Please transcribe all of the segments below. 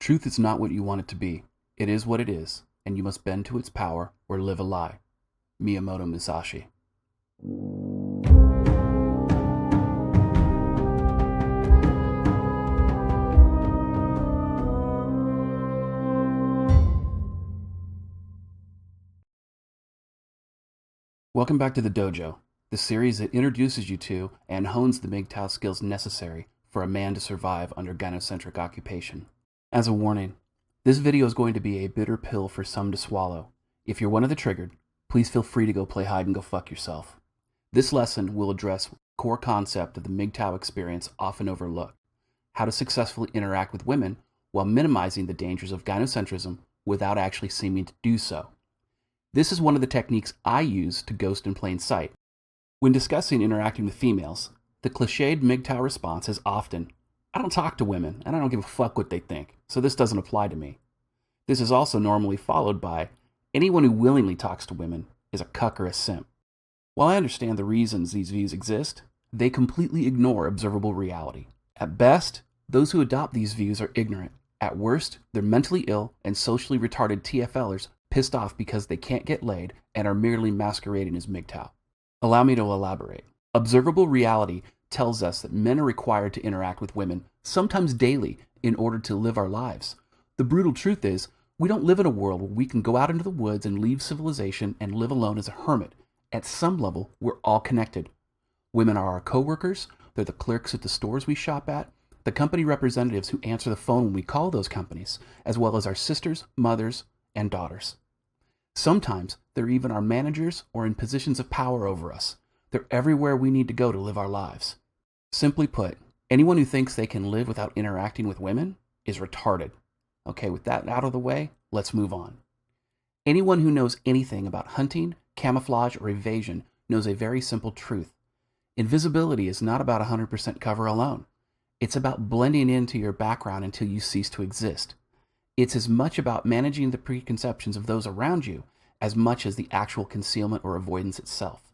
Truth is not what you want it to be. It is what it is, and you must bend to its power or live a lie. Miyamoto Musashi. Welcome back to the Dojo, the series that introduces you to and hones the MGTOW skills necessary for a man to survive under gynocentric occupation. As a warning, this video is going to be a bitter pill for some to swallow. If you're one of the triggered, please feel free to go play hide and go fuck yourself. This lesson will address the core concept of the MGTOW experience often overlooked: how to successfully interact with women while minimizing the dangers of gynocentrism without actually seeming to do so. This is one of the techniques I use to ghost in plain sight. When discussing interacting with females, the cliched MGTOW response is often, "I don't talk to women, and I don't give a fuck what they think, so this doesn't apply to me." This is also normally followed by, "Anyone who willingly talks to women is a cuck or a simp." While I understand the reasons these views exist, they completely ignore observable reality. At best, those who adopt these views are ignorant. At worst, they're mentally ill and socially retarded TFLers pissed off because they can't get laid and are merely masquerading as MGTOW. Allow me to elaborate. Observable reality tells us that men are required to interact with women, sometimes daily, in order to live our lives. The brutal truth is, we don't live in a world where we can go out into the woods and leave civilization and live alone as a hermit. At some level, we're all connected. Women are our co-workers, they're the clerks at the stores we shop at, the company representatives who answer the phone when we call those companies, as well as our sisters, mothers, and daughters. Sometimes they're even our managers or in positions of power over us. They're everywhere we need to go to live our lives. Simply put, anyone who thinks they can live without interacting with women is retarded. Okay, with that out of the way, let's move on. Anyone who knows anything about hunting, camouflage, or evasion knows a very simple truth. Invisibility is not about 100% cover alone. It's about blending into your background until you cease to exist. It's as much about managing the preconceptions of those around you as much as the actual concealment or avoidance itself.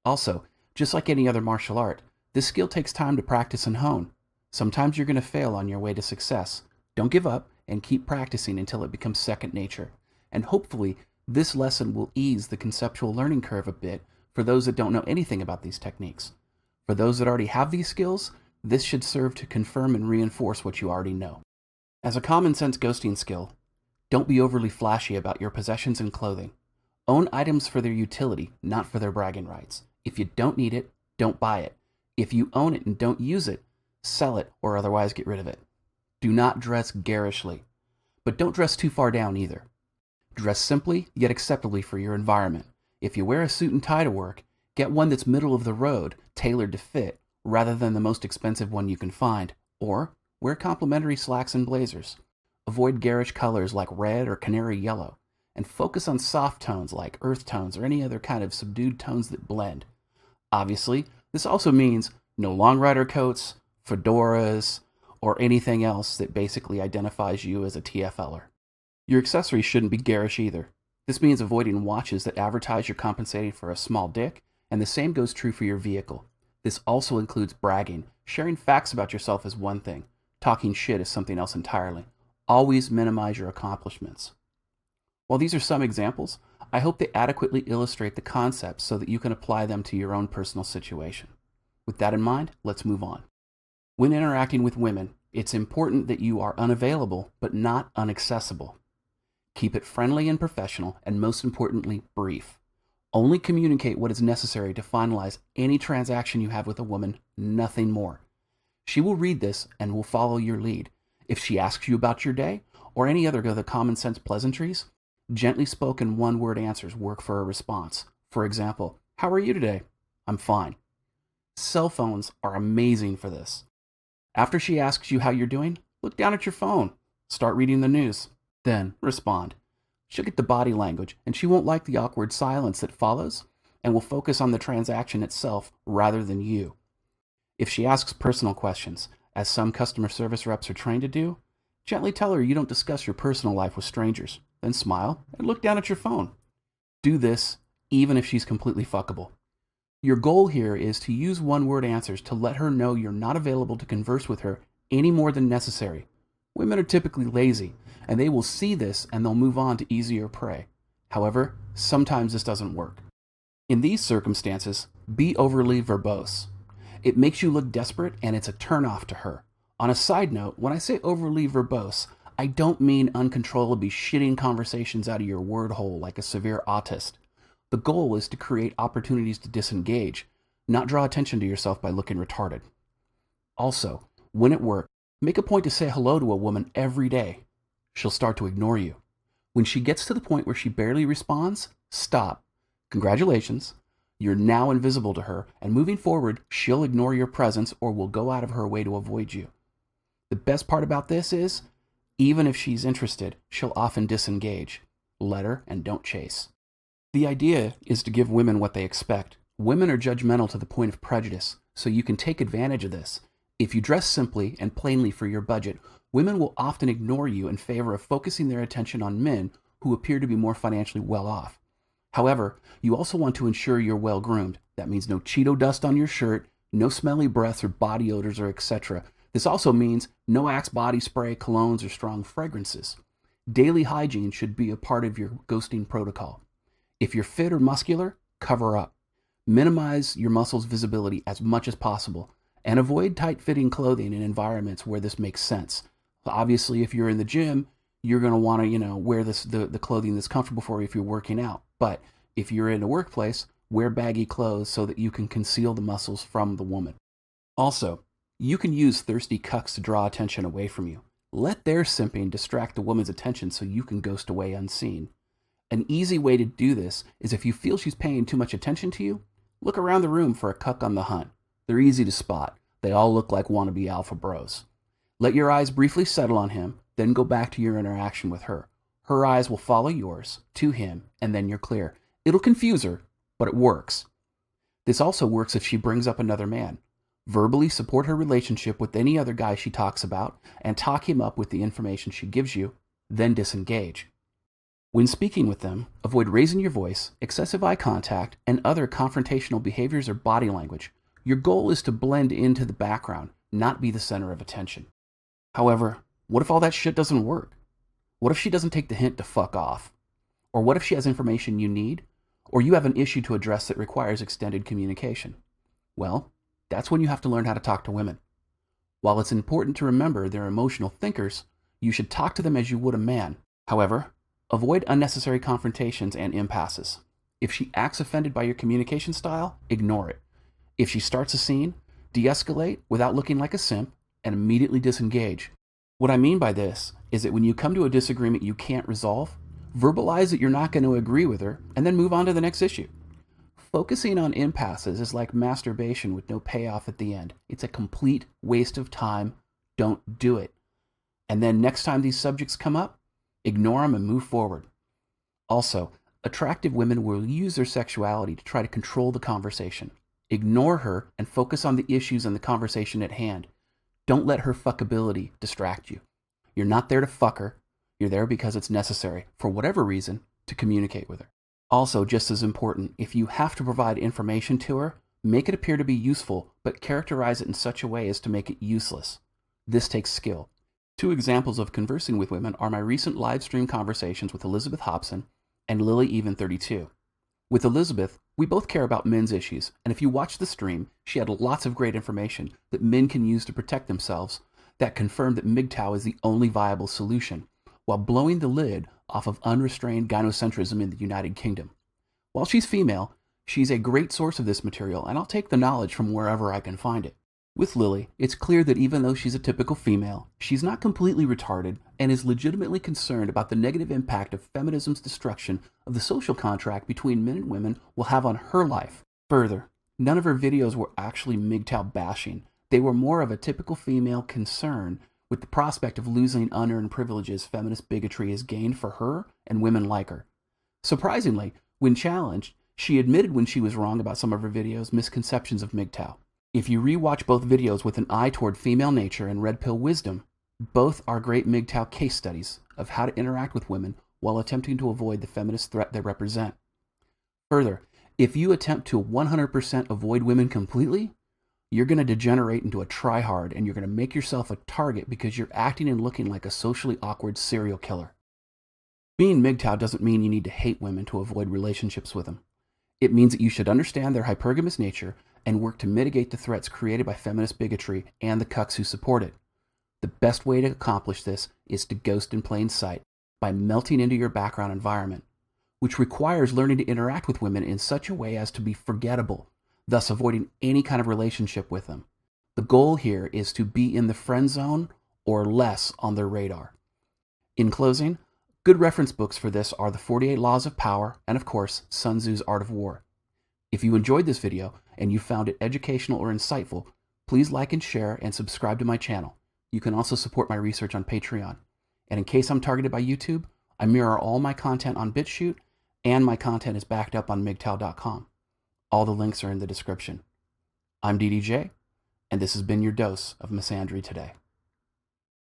Also, just like any other martial art, this skill takes time to practice and hone. Sometimes you're going to fail on your way to success. Don't give up and keep practicing until it becomes second nature. And hopefully, this lesson will ease the conceptual learning curve a bit for those that don't know anything about these techniques. For those that already have these skills, this should serve to confirm and reinforce what you already know. As a common sense ghosting skill, don't be overly flashy about your possessions and clothing. Own items for their utility, not for their bragging rights. If you don't need it, don't buy it. If you own it and don't use it, sell it or otherwise get rid of it. Do not dress garishly, but don't dress too far down either. Dress simply yet acceptably for your environment. If you wear a suit and tie to work, get one that's middle of the road, tailored to fit, rather than the most expensive one you can find, or wear complementary slacks and blazers. Avoid garish colors like red or canary yellow, and focus on soft tones like earth tones or any other kind of subdued tones that blend. Obviously, this also means no long rider coats, fedoras, or anything else that basically identifies you as a TFLer. Your accessories shouldn't be garish either. This means avoiding watches that advertise you're compensating for a small dick, and the same goes true for your vehicle. This also includes bragging. Sharing facts about yourself is one thing. Talking shit is something else entirely. Always minimize your accomplishments. While these are some examples, I hope they adequately illustrate the concepts so that you can apply them to your own personal situation. With that in mind, let's move on. When interacting with women, it's important that you are unavailable but not inaccessible. Keep it friendly and professional, and most importantly, brief. Only communicate what is necessary to finalize any transaction you have with a woman, nothing more. She will read this and will follow your lead. If she asks you about your day, or any other of the common sense pleasantries, gently spoken one-word answers work for a response. For example, "How are you today?" "I'm fine." Cell phones are amazing for this. After she asks you how you're doing, look down at your phone. Start reading the news. Then respond. She'll get the body language, and she won't like the awkward silence that follows, and will focus on the transaction itself rather than you. If she asks personal questions, as some customer service reps are trained to do, gently tell her you don't discuss your personal life with strangers. Then smile and look down at your phone. Do this even if she's completely fuckable. Your goal here is to use one-word answers to let her know you're not available to converse with her any more than necessary. Women are typically lazy, and they will see this and they'll move on to easier prey. However, sometimes this doesn't work. In these circumstances, be overly verbose. It makes you look desperate and it's a turnoff to her. On a side note, when I say overly verbose, I don't mean uncontrollably shitting conversations out of your word hole like a severe autist. The goal is to create opportunities to disengage, not draw attention to yourself by looking retarded. Also, when at work, make a point to say hello to a woman every day. She'll start to ignore you. When she gets to the point where she barely responds, stop. Congratulations. You're now invisible to her, and moving forward, she'll ignore your presence or will go out of her way to avoid you. The best part about this is, even if she's interested, she'll often disengage. Let her and don't chase. The idea is to give women what they expect. Women are judgmental to the point of prejudice, so you can take advantage of this. If you dress simply and plainly for your budget, women will often ignore you in favor of focusing their attention on men who appear to be more financially well off. However, you also want to ensure you're well groomed. That means no Cheeto dust on your shirt, no smelly breaths or body odors or etc. This also means no Axe body spray, colognes, or strong fragrances. Daily hygiene should be a part of your ghosting protocol. If you're fit or muscular, cover up. Minimize your muscles' visibility as much as possible, and avoid tight-fitting clothing in environments where this makes sense. Obviously, if you're in the gym, you're going to want to, wear the clothing that's comfortable for you if you're working out. But if you're in a workplace, wear baggy clothes so that you can conceal the muscles from the woman. Also, you can use thirsty cucks to draw attention away from you. Let their simping distract the woman's attention so you can ghost away unseen. An easy way to do this is if you feel she's paying too much attention to you, look around the room for a cuck on the hunt. They're easy to spot. They all look like wannabe alpha bros. Let your eyes briefly settle on him, then go back to your interaction with her. Her eyes will follow yours to him, and then you're clear. It'll confuse her, but it works. This also works if she brings up another man. Verbally support her relationship with any other guy she talks about, and talk him up with the information she gives you, then disengage. When speaking with them, avoid raising your voice, excessive eye contact, and other confrontational behaviors or body language. Your goal is to blend into the background, not be the center of attention. However, what if all that shit doesn't work? What if she doesn't take the hint to fuck off? Or what if she has information you need? Or you have an issue to address that requires extended communication? Well, that's when you have to learn how to talk to women. While it's important to remember they're emotional thinkers, you should talk to them as you would a man. However, avoid unnecessary confrontations and impasses. If she acts offended by your communication style, ignore it. If she starts a scene, de-escalate without looking like a simp and immediately disengage. What I mean by this is that when you come to a disagreement you can't resolve, verbalize that you're not going to agree with her and then move on to the next issue. Focusing on impasses is like masturbation with no payoff at the end. It's a complete waste of time. Don't do it. And then next time these subjects come up, ignore them and move forward. Also, attractive women will use their sexuality to try to control the conversation. Ignore her and focus on the issues and the conversation at hand. Don't let her fuckability distract you. You're not there to fuck her. You're there because it's necessary, for whatever reason, to communicate with her. Also, just as important, if you have to provide information to her, make it appear to be useful, but characterize it in such a way as to make it useless. This takes skill. 2 examples of conversing with women are my recent live stream conversations with Elizabeth Hobson and Lily Even32. With Elizabeth, we both care about men's issues, and if you watch the stream, she had lots of great information that men can use to protect themselves that confirmed that MGTOW is the only viable solution, while blowing the lid off of unrestrained gynocentrism in the United Kingdom. While she's female, she's a great source of this material, and I'll take the knowledge from wherever I can find it. With Lily, it's clear that even though she's a typical female, she's not completely retarded and is legitimately concerned about the negative impact of feminism's destruction of the social contract between men and women will have on her life. Further, none of her videos were actually MGTOW bashing. They were more of a typical female concern with the prospect of losing unearned privileges feminist bigotry has gained for her and women like her. Surprisingly, when challenged, she admitted when she was wrong about some of her videos' misconceptions of MGTOW. If you rewatch both videos with an eye toward female nature and red pill wisdom, both are great MGTOW case studies of how to interact with women while attempting to avoid the feminist threat they represent. Further, if you attempt to 100% avoid women completely, you're going to degenerate into a tryhard and you're going to make yourself a target because you're acting and looking like a socially awkward serial killer. Being MGTOW doesn't mean you need to hate women to avoid relationships with them. It means that you should understand their hypergamous nature and work to mitigate the threats created by feminist bigotry and the cucks who support it. The best way to accomplish this is to ghost in plain sight by melting into your background environment, which requires learning to interact with women in such a way as to be forgettable, thus avoiding any kind of relationship with them. The goal here is to be in the friend zone or less on their radar. In closing, good reference books for this are The 48 Laws of Power and, of course, Sun Tzu's Art of War. If you enjoyed this video and you found it educational or insightful, please like and share and subscribe to my channel. You can also support my research on Patreon. And in case I'm targeted by YouTube, I mirror all my content on Bitchute, and my content is backed up on MGTOW.com. All the links are in the description. I'm DDJ, and this has been your dose of misandry today.